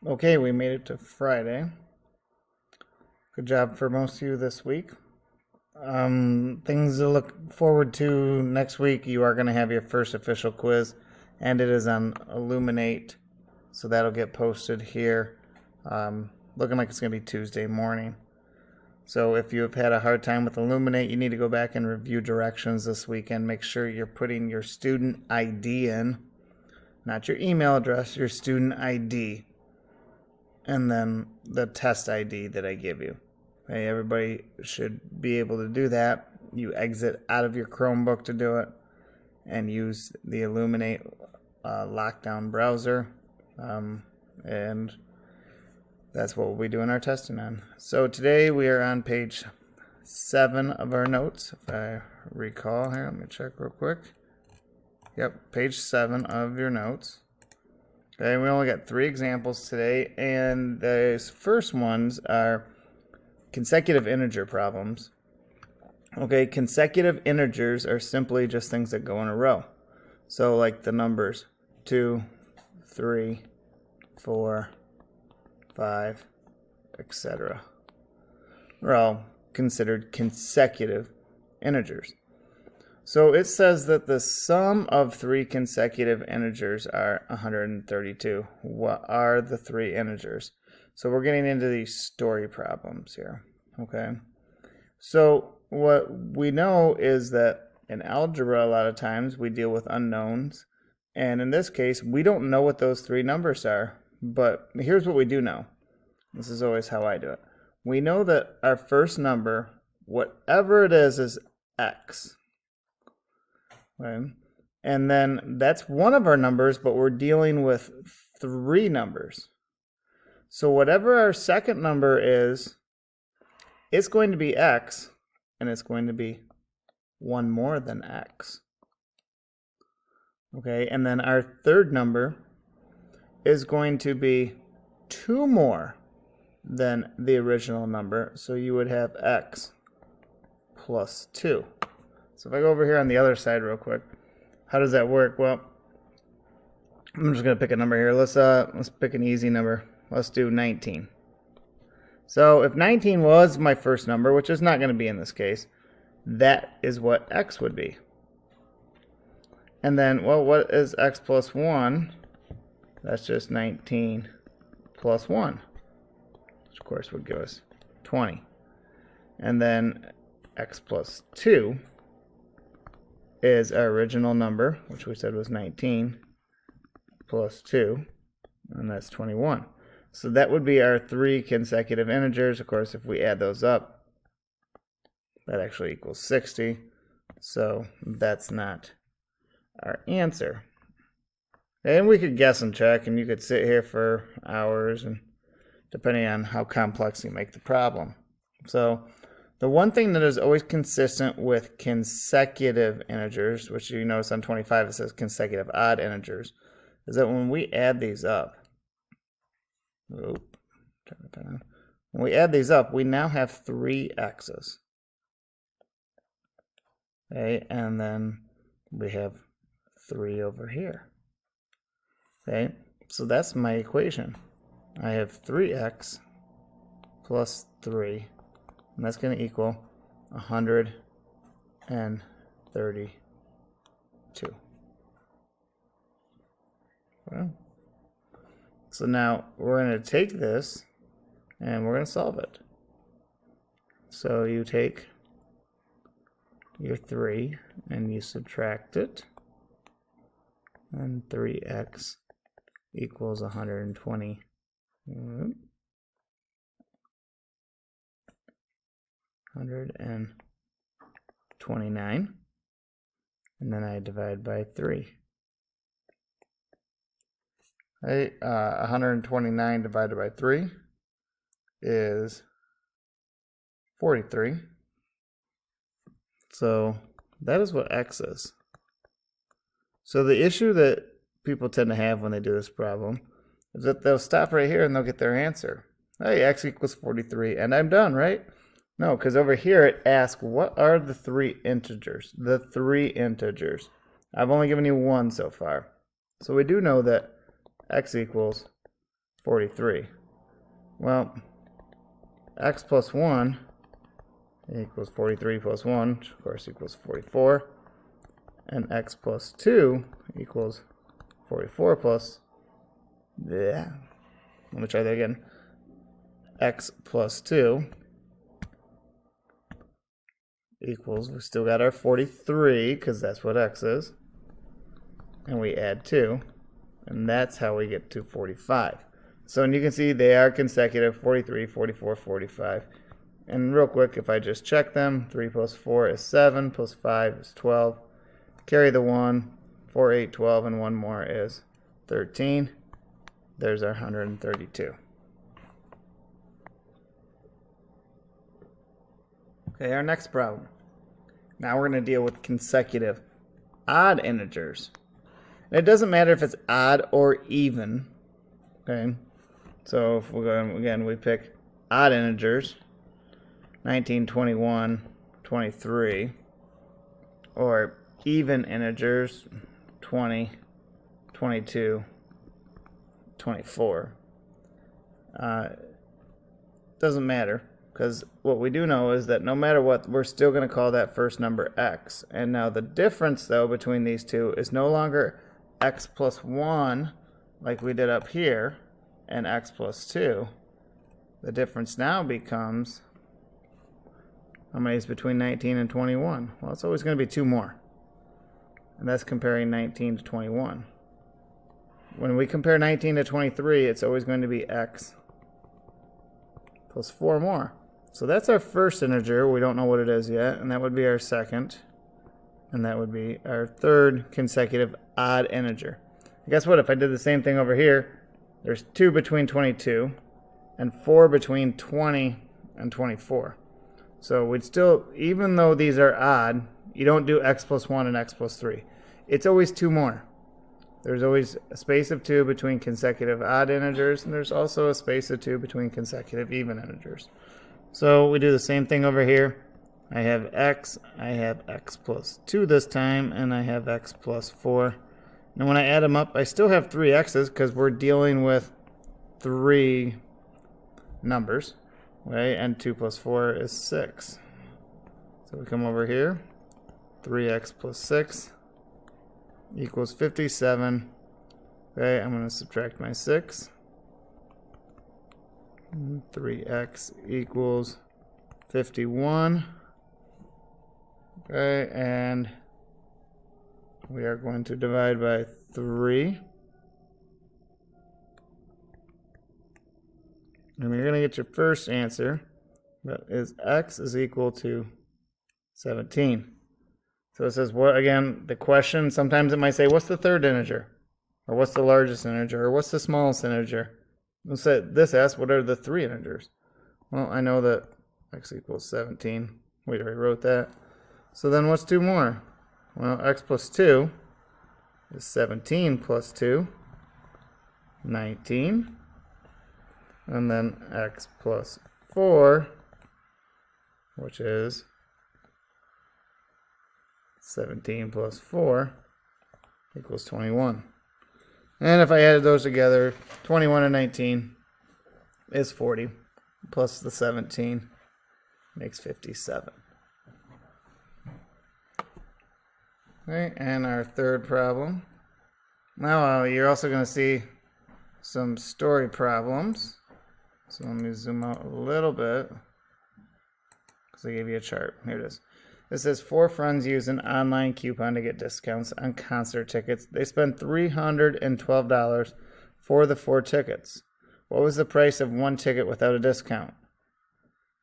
Okay, we made it to Friday. Good job for most of you this week. Things to look forward to next week. You are going to have your first official quiz, and it is on Illuminate, so that'll get posted here. Looking like it's going to be Tuesday morning. So if you have had a hard time with Illuminate, you need to go back and review directions this weekend. Make sure you're putting your student ID in, not your email address, your student ID, and then the test ID that I give you. Okay, everybody should be able to do that. You exit out of your Chromebook to do it and use the Illuminate lockdown browser. And that's what we'll be doing our testing on. So today we are on page 7 of our notes, if I recall. Here, let me check real quick. Yep, page 7 of your notes. Okay, we only got 3 examples today, and the first ones are consecutive integer problems. Okay, consecutive integers are simply just things that go in a row. So like the numbers 2, 3, 4, 5, etc. Are all considered consecutive integers. So it says that the sum of 3 consecutive integers are 132. What are the 3 integers? So we're getting into these story problems here, okay? So what we know is that in algebra, a lot of times we deal with unknowns. And in this case, we don't know what those 3 numbers are. But here's what we do know. This is always how I do it. We know that our first number, whatever it is x. Okay? And then that's one of our numbers, but we're dealing with 3 numbers. So whatever our second number is, it's going to be x, and it's going to be 1 more than x. Okay, and then our third number is going to be 2 more than the original number. So you would have x plus 2. So if I go over here on the other side real quick, how does that work? Well, I'm just going to pick a number here. Let's pick an easy number. Let's do 19. So if 19 was my first number, which is not going to be in this case, that is what x would be. And then, well, what is x plus 1? That's just 19 plus 1, which of course would give us 20. And then x plus 2 is our original number, which we said was 19, plus 2, and that's 21. So that would be our 3 consecutive integers. Of course, if we add those up, that actually equals 60. So that's not our answer. And we could guess and check, and you could sit here for hours, and depending on how complex you make the problem. So the one thing that is always consistent with consecutive integers, which you notice on 25 it says consecutive odd integers, is that when we add these up, when we add these up, we now have 3 x's. Okay, and then we have 3 over here. Okay, so that's my equation. I have 3x plus 3, and that's going to equal 132. Well, so now we're going to take this and we're going to solve it. So you take your 3 and you subtract it, and 3x equals 120. 129, and then I divide by 3. 129 divided by 3 is 43. So that is what x is. So the issue that people tend to have when they do this problem is that they'll stop right here and they'll get their answer. Hey, x equals 43, and I'm done, right? No, because over here it asks, what are the 3 integers? The 3 integers. I've only given you 1 so far. So we do know that x equals 43. Well, x plus 1 equals 43 plus 1, which of course equals 44. And x plus 2 equals 44 plus, let me try that again. X plus 2 equals, we still got our 43 because that's what x is. And we add 2, and that's how we get to 45. So and you can see they are consecutive, 43, 44, 45. And real quick, if I just check them, 3 plus 4 is 7, plus 5 is 12. Carry the 1, 4, 8, 12, and 1 more is 13. There's our 132. Okay, our next problem. Now we're going to deal with consecutive odd integers. And it doesn't matter if it's odd or even. Okay, so if we go again, we pick odd integers, 19, 21, 23, or even integers, 20, 22, 24. Doesn't matter, because what we do know is that no matter what, we're still going to call that first number x. And now the difference, though, between these two is no longer x plus 1, like we did up here, and x plus 2. The difference now becomes, how many is between 19 and 21? Well, it's always going to be 2 more. And that's comparing 19 to 21. When we compare 19 to 23, it's always going to be x plus 4 more. So that's our first integer. We don't know what it is yet, and that would be our second. And that would be our third consecutive odd integer. Guess what? If I did the same thing over here, there's 2 between 22 and 4 between 20 and 24. So we'd still, even though these are odd, you don't do x plus 1 and x plus 3. It's always 2 more. There's always a space of 2 between consecutive odd integers, and there's also a space of 2 between consecutive even integers. So we do the same thing over here. I have x plus 2 this time, and I have x plus 4. And when I add them up, I still have 3 x's because we're dealing with 3 numbers, right? And 2 plus 4 is 6. So we come over here, 3x plus 6 equals 57. Okay, I'm going to subtract my 6. 3x equals 51. Okay, and we are going to divide by 3. And you're going to get your first answer. That is x is equal to 17. So it says, what again, the question, sometimes it might say, what's the third integer? Or what's the largest integer? Or what's the smallest integer? This asks, what are the 3 integers? Well, I know that x equals 17. We already wrote that. So then what's 2 more? Well, x plus 2 is 17 plus 2, 19. And then x plus 4, which is 17 plus 4 equals 21. And if I added those together, 21 and 19 is 40, plus the 17 makes 57. Okay, and our third problem. Now you're also going to see some story problems. So let me zoom out a little bit, because I gave you a chart. Here it is. It says 4 friends use an online coupon to get discounts on concert tickets. They spent $312 for the 4 tickets. What was the price of 1 ticket without a discount?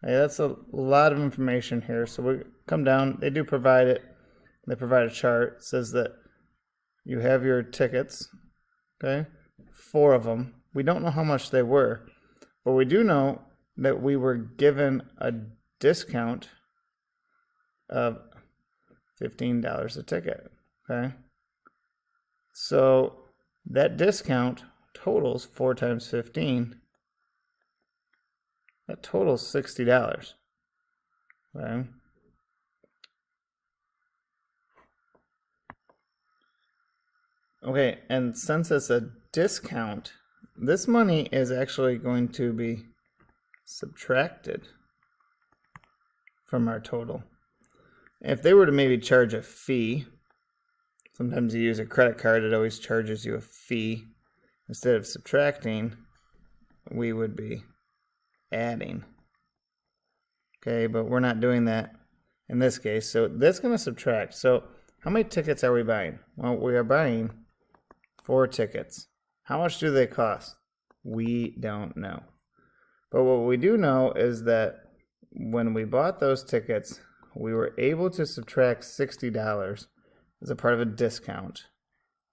Hey, that's a lot of information here. So we come down. They do provide it. They provide a chart. It says that you have your tickets, okay? 4 of them. We don't know how much they were, but we do know that we were given a discount of $15 a ticket, okay? So that discount totals 4 times 15. That totals $60, okay? Okay, and since it's a discount, this money is actually going to be subtracted from our total. If they were to maybe charge a fee, sometimes you use a credit card, it always charges you a fee. Instead of subtracting, we would be adding. Okay, but we're not doing that in this case. So that's going to subtract. So how many tickets are we buying? Well, we are buying 4 tickets. How much do they cost? We don't know. But what we do know is that when we bought those tickets, we were able to subtract $60 as a part of a discount.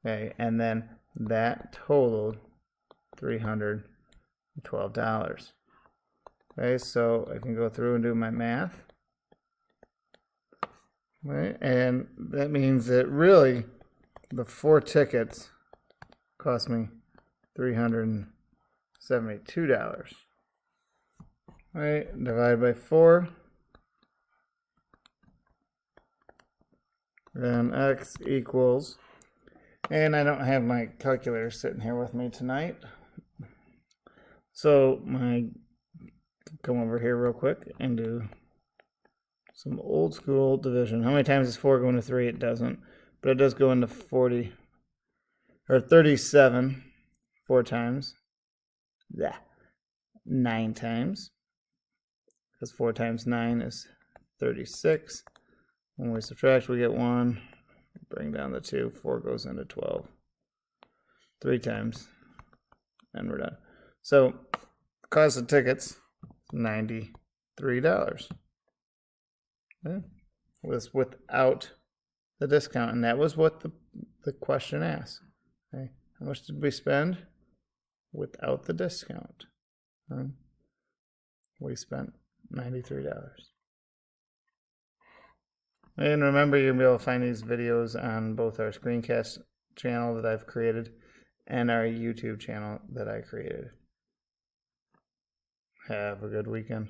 Okay, and then that totaled $312. Okay, so I can go through and do my math. Right, and that means that really the 4 tickets cost me $372. Right, divided by 4. Then x equals, and I don't have my calculator sitting here with me tonight. So come over here real quick and do some old school division. How many times does 4 go into 3? It doesn't, but it does go into 40 or 37 4 times. Yeah, 9 times, because 4 times 9 is 36. When we subtract, we get 1. Bring down the 2. 4 goes into 12. 3 times, and we're done. So, cost of tickets, $93. Yeah. Was without the discount, and that was what the question asked. Okay. How much did we spend without the discount? We spent $93. And remember, you'll be able to find these videos on both our screencast channel that I've created and our YouTube channel that I created. Have a good weekend.